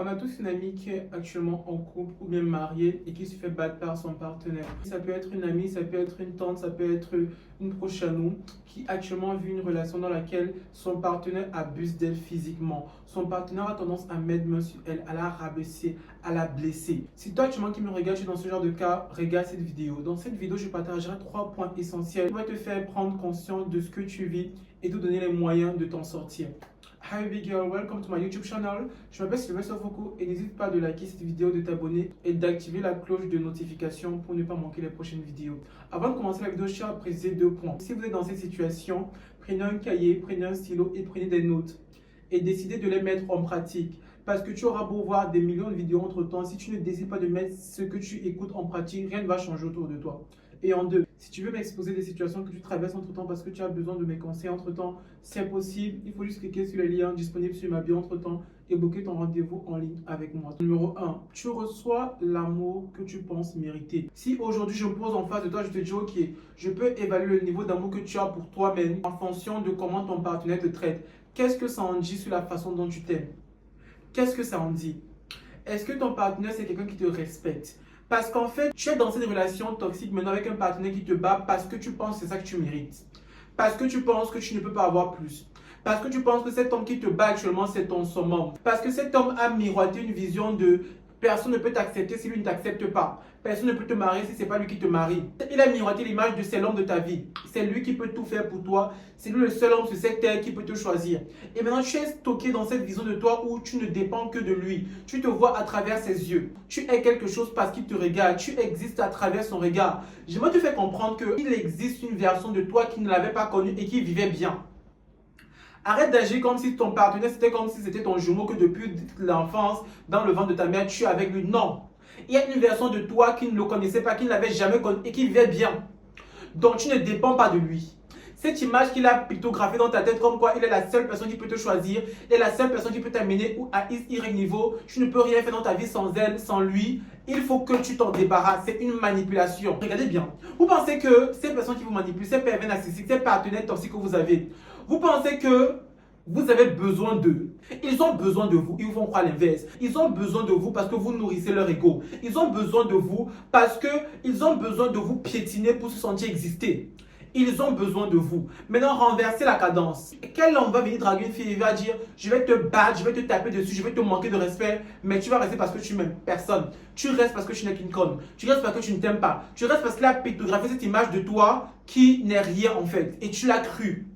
On a tous une amie qui est actuellement en couple ou bien mariée et qui se fait battre par son partenaire. Ça peut être une amie, ça peut être une tante, ça peut être une proche à nous qui actuellement vit une relation dans laquelle son partenaire abuse d'elle physiquement. Son partenaire a tendance à mettre main sur elle, à la rabaisser, à la blesser. Si toi actuellement qui me regardes, tu es dans ce genre de cas, regarde cette vidéo. Dans cette vidéo, je partagerai 3 points essentiels qui vont te faire prendre conscience de ce que tu vis et te donner les moyens de t'en sortir. Hi big girl, welcome to my YouTube channel. Je m'appelle Sylvestre Foucault et n'hésite pas de liker cette vidéo, de t'abonner et d'activer la cloche de notification pour ne pas manquer les prochaines vidéos. Avant de commencer la vidéo, je tiens à préciser 2 points. Si vous êtes dans cette situation, prenez un cahier, prenez un stylo et prenez des notes et décidez de les mettre en pratique. Parce que tu auras beau voir des millions de vidéos entre temps, si tu ne décides pas de mettre ce que tu écoutes en pratique, rien ne va changer autour de toi. Et en 2, si tu veux m'exposer des situations que tu traverses entre temps parce que tu as besoin de mes conseils entre temps, c'est possible. Il faut juste cliquer sur le lien disponible sur ma bio entre temps et booker ton rendez-vous en ligne avec moi. Numéro 1, tu reçois l'amour que tu penses mériter. Si aujourd'hui je me pose en face de toi, je te dis ok, je peux évaluer le niveau d'amour que tu as pour toi-même en fonction de comment ton partenaire te traite. Qu'est-ce que ça en dit sur la façon dont tu t'aimes? Qu'est-ce que ça en dit? Est-ce que ton partenaire, c'est quelqu'un qui te respecte? Parce qu'en fait, tu es dans cette relation toxique maintenant avec un partenaire qui te bat parce que tu penses que c'est ça que tu mérites. Parce que tu penses que tu ne peux pas avoir plus. Parce que tu penses que cet homme qui te bat actuellement, c'est ton summum. Parce que cet homme a miroité une vision de personne ne peut t'accepter si lui ne t'accepte pas. Personne ne peut te marier si ce n'est pas lui qui te marie. Il a miroité l'image de c'est l'homme de ta vie. C'est lui qui peut tout faire pour toi. C'est lui le seul homme sur cette terre qui peut te choisir. Et maintenant, tu es stocké dans cette vision de toi où tu ne dépends que de lui. Tu te vois à travers ses yeux. Tu es quelque chose parce qu'il te regarde. Tu existes à travers son regard. J'aimerais te faire comprendre qu'il existe une version de toi qui ne l'avait pas connue et qui vivait bien. Arrête d'agir comme si ton partenaire, c'était comme si c'était ton jumeau que depuis l'enfance, dans le ventre de ta mère, tu es avec lui. Non. Il y a une version de toi qui ne le connaissait pas, qui ne l'avait jamais connu et qui vivait bien. Donc tu ne dépends pas de lui. Cette image qu'il a pictographiée dans ta tête comme quoi il est la seule personne qui peut te choisir, il est la seule personne qui peut t'amener à Y niveau, tu ne peux rien faire dans ta vie sans elle, sans lui. Il faut que tu t'en débarrasses. C'est une manipulation. Regardez bien. Vous pensez que ces personnes qui vous manipulent, ces pervers narcissiques, ces partenaires toxiques que vous avez, vous pensez que vous avez besoin d'eux. Ils ont besoin de vous. Ils vont croire l'inverse. Ils ont besoin de vous parce que vous nourrissez leur ego. Ils ont besoin de vous parce qu'ils ont besoin de vous piétiner pour se sentir exister. Ils ont besoin de vous. Maintenant, renversez la cadence. Quel homme va venir draguer une fille et va dire je vais te battre, je vais te taper dessus, je vais te manquer de respect, mais tu vas rester parce que tu m'aimes? Personne. Tu restes parce que tu n'es qu'une conne. Tu restes parce que tu ne t'aimes pas. Tu restes parce qu'il a pictographié cette image de toi qui n'est rien en fait. Et tu l'as cru.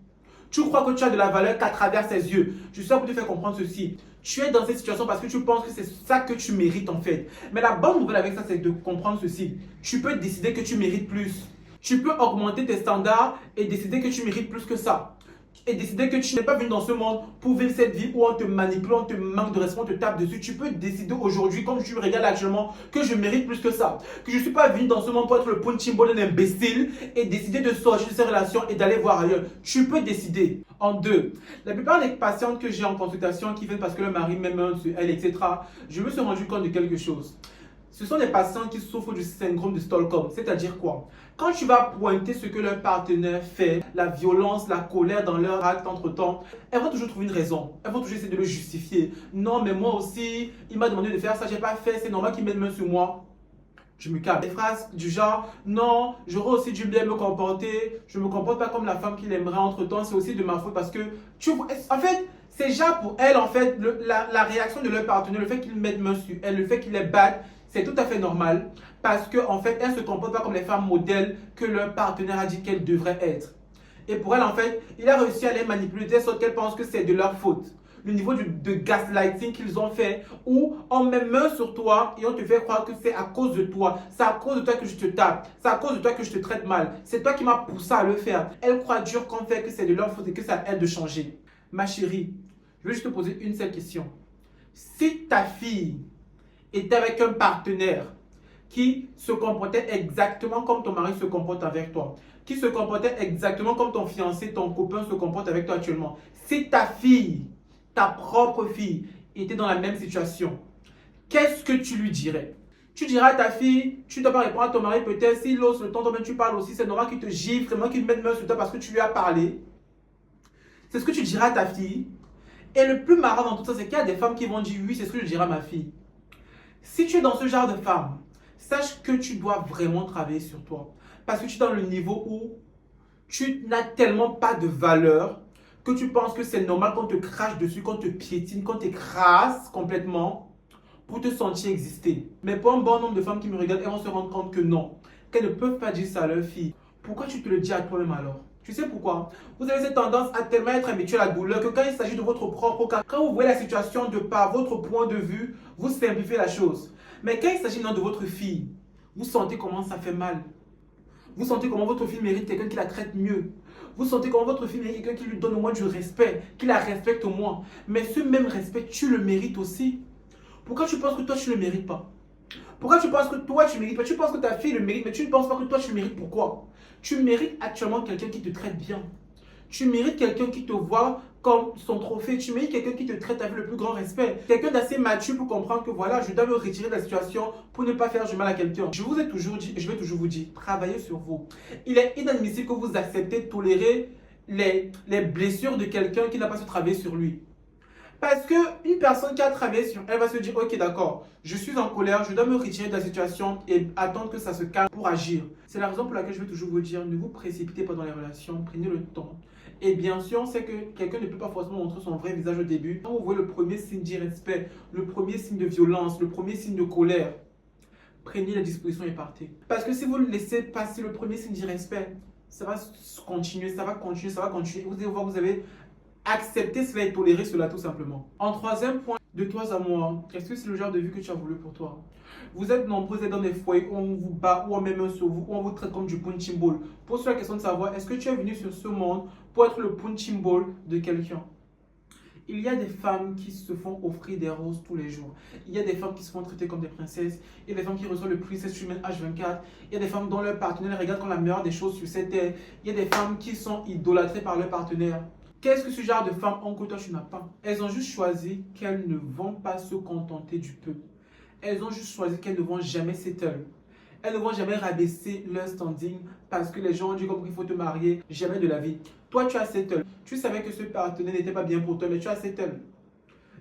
Tu crois que tu as de la valeur qu'à travers ses yeux. Je suis là pour te faire comprendre ceci. Tu es dans cette situation parce que tu penses que c'est ça que tu mérites en fait. Mais la bonne nouvelle avec ça, c'est de comprendre ceci. Tu peux décider que tu mérites plus. Tu peux augmenter tes standards et décider que tu mérites plus que ça. Et décider que tu n'es pas venu dans ce monde pour vivre cette vie où on te manipule, on te manque de respect, on te tape dessus. Tu peux décider aujourd'hui, comme tu regardes actuellement, que je mérite plus que ça. Que je ne suis pas venu dans ce monde pour être le punching ball d'un imbécile et décider de sortir de ces relations et d'aller voir ailleurs. Tu peux décider. En 2, la plupart des patientes que j'ai en consultation qui viennent parce que le mari met main sur elle, etc., je me suis rendu compte de quelque chose. Ce sont des patients qui souffrent du syndrome de Stockholm. C'est-à-dire quoi? Quand tu vas pointer ce que leur partenaire fait, la violence, la colère dans leur acte entre-temps, elles vont toujours trouver une raison. Elles vont toujours essayer de le justifier. Non, mais moi aussi, il m'a demandé de faire ça, j'ai pas fait, c'est normal qu'il mette main sur moi. Je me calme. Des phrases du genre, non, j'aurais aussi dû bien me comporter, je ne me comporte pas comme la femme qu'il aimerait entre-temps, c'est aussi de ma faute parce que, en fait, c'est déjà pour elle, en fait, la réaction de leur partenaire, le fait qu'ils mettent main sur elle, le fait qu'ils les battent, c'est tout à fait normal parce qu'en fait, elles ne se comportent pas comme les femmes modèles que leur partenaire a dit qu'elles devraient être. Et pour elle, en fait, il a réussi à les manipuler de telle sorte qu'elles pensent que c'est de leur faute. Le niveau de gaslighting qu'ils ont fait où on met main sur toi et on te fait croire que c'est à cause de toi. C'est à cause de toi que je te tape. C'est à cause de toi que je te traite mal. C'est toi qui m'as poussé à le faire. Elles croient dur qu'en fait que c'est de leur faute et que ça aide de changer. Ma chérie, je vais juste te poser une seule question. Si ta fille était avec un partenaire qui se comportait exactement comme ton mari se comporte avec toi, qui se comportait exactement comme ton fiancé, ton copain se comporte avec toi actuellement, si ta fille, ta propre fille, était dans la même situation, qu'est-ce que tu lui dirais? Tu diras à ta fille, tu ne dois pas répondre à ton mari peut-être, s'il ose le temps, toi-même tu parles aussi, c'est normal qu'il te gifle, c'est normal qu'il te mette main sur toi parce que tu lui as parlé. C'est ce que tu diras à ta fille. Et le plus marrant dans tout ça, c'est qu'il y a des femmes qui vont dire oui, c'est ce que je dirais à ma fille. Si tu es dans ce genre de femme, sache que tu dois vraiment travailler sur toi. Parce que tu es dans le niveau où tu n'as tellement pas de valeur que tu penses que c'est normal qu'on te crache dessus, qu'on te piétine, qu'on t'écrase complètement pour te sentir exister. Mais pour un bon nombre de femmes qui me regardent, elles vont se rendre compte que non, qu'elles ne peuvent pas dire ça à leur fille. Pourquoi tu te le dis à toi-même alors? Tu sais pourquoi? Vous avez cette tendance à tellement être habitué à la douleur que quand il s'agit de votre propre cas, quand vous voyez la situation de par votre point de vue, vous simplifiez la chose. Mais quand il s'agit maintenant de votre fille, vous sentez comment ça fait mal. Vous sentez comment votre fille mérite quelqu'un qui la traite mieux. Vous sentez comment votre fille mérite quelqu'un qui lui donne au moins du respect, qui la respecte au moins. Mais ce même respect, tu le mérites aussi. Pourquoi tu penses que toi, tu ne le mérites pas? Pourquoi tu penses que toi, tu ne mérites pas? Tu penses que ta fille le mérite, mais tu ne penses pas que toi, tu le mérites. Pourquoi? Tu mérites actuellement quelqu'un qui te traite bien. Tu mérites quelqu'un qui te voit comme son trophée. Tu mérites quelqu'un qui te traite avec le plus grand respect. Quelqu'un d'assez mature pour comprendre que voilà, je dois me retirer de la situation pour ne pas faire du mal à quelqu'un. Je vous ai toujours dit, et je vais toujours vous dire, travaillez sur vous. Il est inadmissible que vous acceptez de tolérer les blessures de quelqu'un qui n'a pas su travailler sur lui. Parce qu'une personne qui a travaillé sur elle va se dire, ok d'accord, je suis en colère, je dois me retirer de la situation et attendre que ça se calme pour agir. C'est la raison pour laquelle je vais toujours vous dire, ne vous précipitez pas dans les relations, prenez le temps. Et bien sûr, on sait que quelqu'un ne peut pas forcément montrer son vrai visage au début. Quand vous voyez le premier signe d'irrespect, le premier signe de violence, le premier signe de colère, prenez la disposition et partez. Parce que si vous laissez passer le premier signe d'irrespect, ça va continuer, ça va continuer, ça va continuer. Vous allez voir, vous avez accepter cela et tolérer cela tout simplement. En troisième point, de toi à moi, est-ce que c'est le genre de vie que tu as voulu pour toi? Vous êtes nombreux à être dans des foyers où on vous bat, où on met main sur vous, où on vous traite comme du punching ball. Pose-toi la question de savoir, est-ce que tu es venu sur ce monde pour être le punching ball de quelqu'un? Il y a des femmes qui se font offrir des roses tous les jours. Il y a des femmes qui se font traiter comme des princesses. Il y a des femmes qui reçoivent le Princess Treatment H24. Il y a des femmes dont leur partenaire regarde comme la meilleure des choses sur cette terre. Il y a des femmes qui sont idolâtrées par leur partenaire. Qu'est-ce que ce genre de femmes ont que toi tu n'as pas? Elles ont juste choisi qu'elles ne vont pas se contenter du peu. Elles ont juste choisi qu'elles ne vont jamais s'éteindre. Elles ne vont jamais rabaisser leur standing parce que les gens ont dit comme il faut te marier. Jamais de la vie. Toi tu as settle. Tu savais que ce partenaire n'était pas bien pour toi, mais tu as settle.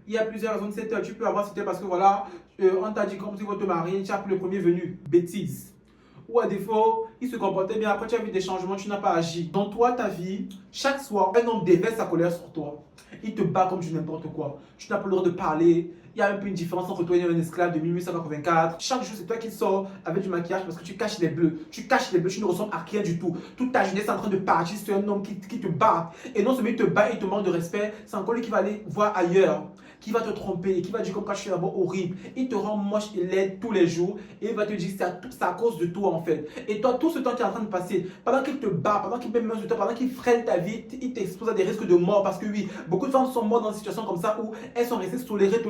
Il y a plusieurs raisons de settle. Tu peux avoir settle parce que voilà, on t'a dit comme il faut te marier, tu as pris le premier venu. Bêtise. Ou à défaut, il se comportait bien, après tu as vu des changements, tu n'as pas agi. Dans toi, ta vie, chaque soir, un homme déverse sa colère sur toi. Il te bat comme du n'importe quoi. Tu n'as pas le droit de parler. Il y a un peu une différence entre toi et un esclave de 1884. Chaque jour, c'est toi qui sors avec du maquillage parce que tu caches les bleus. Tu caches les bleus, tu ne ressembles à rien du tout. Toute ta jeunesse est en train de partir sur un homme qui te bat. Et non seulement il te bat et te manque de respect, c'est encore lui qui va aller voir ailleurs, qui va te tromper et qui va dire comme quand je suis d'abord horrible. Il te rend moche et laid tous les jours et il va te dire que c'est à cause de toi en fait. Et toi, tout ce temps qui est en train de passer, pendant qu'il te bat, pendant qu'il met main sur toi, pendant qu'il freine ta vie, il t'expose à des risques de mort parce que oui, beaucoup de femmes sont mortes dans une situation comme ça où elles sont restées tolérées,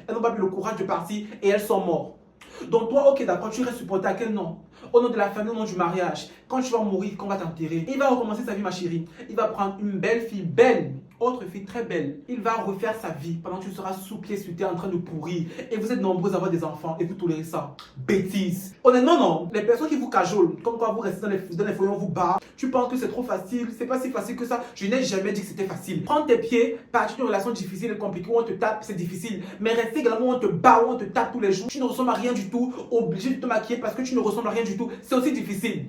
elles n'ont pas eu le courage de partir et elles sont mortes. Donc toi, ok d'accord, tu restes supporté à quel nom? Au nom de la famille, au nom du mariage. Quand tu vas mourir, qu'on va t'enterrer, il va recommencer sa vie ma chérie. Il va prendre une belle fille, belle, autre fille très belle. Il va refaire sa vie pendant que tu seras sous pied sur terre en train de pourrir. Et vous êtes nombreux à avoir des enfants et vous tolérez ça. Bêtise. Honnêtement non, les personnes qui vous cajolent, comme quand vous restez dans les foyers, on vous bat, tu penses que c'est trop facile, c'est pas si facile que ça. Je n'ai jamais dit que c'était facile. Prendre tes pieds, partir d'une relation difficile et compliquée où on te tape, c'est difficile. Mais rester également où on te bat, où on te tape tous les jours, tu ne ressembles à rien du tout, obligé de te maquiller parce que tu ne ressembles à rien du tout, c'est aussi difficile.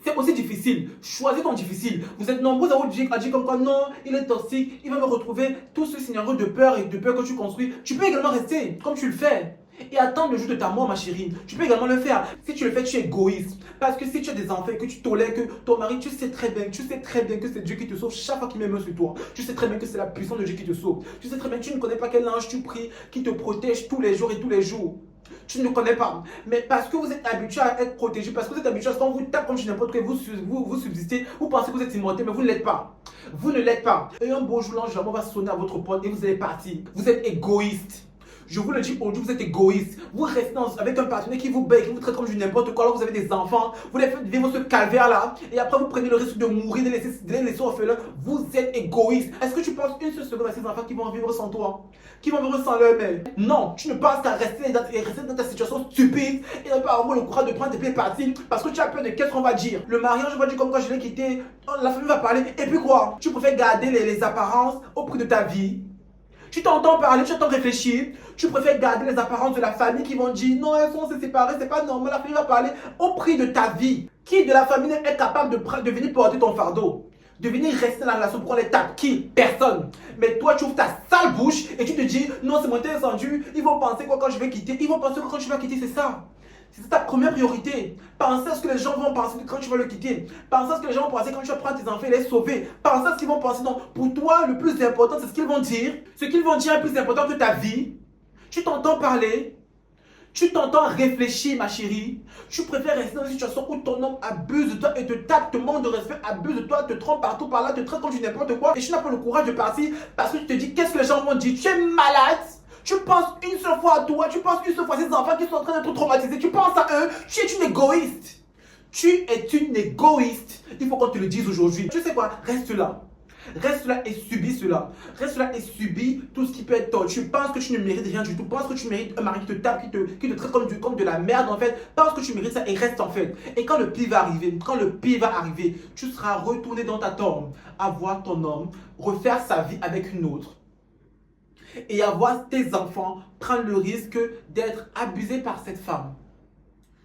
C'est aussi difficile. Choisis ton difficile. Vous êtes nombreux à dire comme quoi non, il est toxique, il va me retrouver. Tout ce scénario de peur et de peur que tu construis, tu peux également rester comme tu le fais. Et attendre le jour de ta mort, ma chérie. Tu peux également le faire. Si tu le fais, tu es égoïste. Parce que si tu as des enfants et que tu tolères que ton mari, tu sais très bien que c'est Dieu qui te sauve chaque fois qu'il met main sur toi. Tu sais très bien que c'est la puissance de Dieu qui te sauve. Tu sais très bien que tu ne connais pas quel ange tu pries qui te protège tous les jours et tous les jours. Tu ne connais pas. Mais parce que vous êtes habitué à être protégé, parce que vous êtes habitué à ce qu'on vous tape comme je n'importe quoi, vous subsistez, vous pensez que vous êtes immortel, mais vous ne l'êtes pas. Vous ne l'êtes pas. Et un beau jour, l'ange va sonner à votre porte et vous allez partir. Vous êtes égoïste. Je vous le dis aujourd'hui, vous êtes égoïste. Vous restez avec un partenaire qui vous bête, qui vous traite comme du n'importe quoi, alors vous avez des enfants, vous les faites vivre ce calvaire-là, et après vous prenez le risque de mourir, de les laisser orphelins. Vous êtes égoïste. Est-ce que tu penses une seule seconde à ces enfants qui vont vivre sans toi? Qui vont vivre sans leur mère? Non, tu ne penses qu'à rester dans ta situation stupide et ne pas avoir le courage de prendre tes pieds et partir parce que tu as peur de qu'est-ce qu'on va dire. Le mariage va dire comme quoi je l'ai quitté, la famille va parler, et puis quoi? Tu préfères garder les apparences au prix de ta vie? Tu t'entends parler, tu t'entends réfléchir, tu préfères garder les apparences de la famille qui vont dire non, elles vont se séparer, c'est pas normal, la famille va parler au prix de ta vie. Qui de la famille est capable de venir porter ton fardeau? De venir rester dans la relation pour les tapes? Qui? Personne. Mais toi, tu ouvres ta sale bouche et tu te dis non, c'est mon descendu, ils vont penser quoi quand je vais quitter? Ils vont penser quoi quand tu vas quitter, c'est ça. C'est ta première priorité. Pensez à ce que les gens vont penser quand tu vas le quitter. Pensez à ce que les gens vont penser quand tu vas prendre tes enfants et les sauver. Pensez à ce qu'ils vont penser. Non, pour toi, le plus important, c'est ce qu'ils vont dire. Ce qu'ils vont dire est plus important que ta vie. Tu t'entends parler. Tu t'entends réfléchir, ma chérie. Tu préfères rester dans une situation où ton homme abuse de toi et te tape, te manque de respect, abuse de toi, te trompe partout par là, te traite comme du n'importe quoi. Et tu n'as pas le courage de partir parce que tu te dis qu'est-ce que les gens vont dire. Tu es malade. Tu penses une seule fois à toi, tu penses une seule fois à ces enfants qui sont en train d'être traumatisés, tu penses à eux, tu es une égoïste. Tu es une égoïste. Il faut qu'on te le dise aujourd'hui. Tu sais quoi? Reste là. Reste là et subis cela. Reste là et subis tout ce qui peut être tort. Tu penses que tu ne mérites rien du tout. Pense que tu mérites un mari qui te tape, qui te traite comme de la merde en fait. Pense que tu mérites ça et reste en fait. Et quand le pire va arriver, tu seras retourné dans ta tombe à voir ton homme refaire sa vie avec une autre. Et à voir tes enfants prendre le risque d'être abusés par cette femme.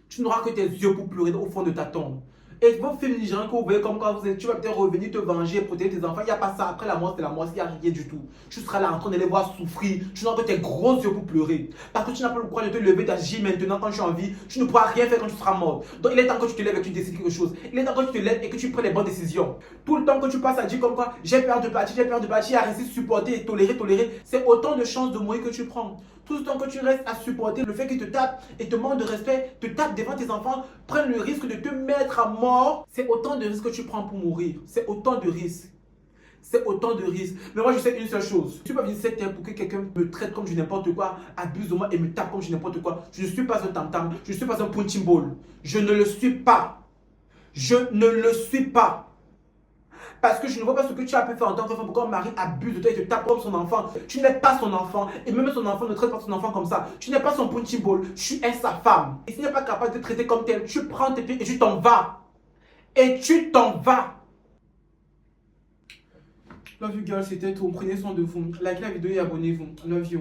Tu n'auras que tes yeux pour pleurer au fond de ta tombe. Et vos films nigériens que vous voyez comme quand tu vas peut-être revenir te venger, protéger tes enfants, il n'y a pas ça. Après la mort, c'est la mort, il n'y a rien du tout. Tu seras là en train de les voir souffrir. Tu n'auras que tes gros yeux pour pleurer. Parce que tu n'as pas le courage de te lever d'agir maintenant quand tu as envie. Tu ne pourras rien faire quand tu seras mort. Donc il est temps que tu te lèves et que tu décides quelque chose. Il est temps que tu te lèves et que tu prennes les bonnes décisions. Tout le temps que tu passes à dire comme quoi j'ai peur de partir, à rester supporter, tolérer, c'est autant de chances de mourir que tu prends. Tout le temps que tu restes à supporter le fait qu'ils te tapent et te manquent de respect, te tapent devant tes enfants, prennent le risque de te mettre à mort, c'est autant de risques que tu prends pour mourir. C'est autant de risques. C'est autant de risques. Mais moi, je sais une seule chose. Je ne suis pas venu cette terre pour que quelqu'un me traite comme du n'importe quoi, abuse de moi et me tape comme du n'importe quoi. Je ne suis pas un tam-tam. Je ne suis pas un punching ball. Je ne le suis pas. Je ne le suis pas. Parce que je ne vois pas ce que tu as pu faire en tant que femme. Pourquoi un mari abuse de toi et te tape comme son enfant? Tu n'es pas son enfant. Et même son enfant ne traite pas son enfant comme ça. Tu n'es pas son punching ball. Tu es sa femme. Et si tu n'es pas capable de te traiter comme tel, tu prends tes pieds et tu t'en vas. Et tu t'en vas. Love you girl, c'était tout. Prenez soin de vous. Likez la vidéo et abonnez-vous. Love you.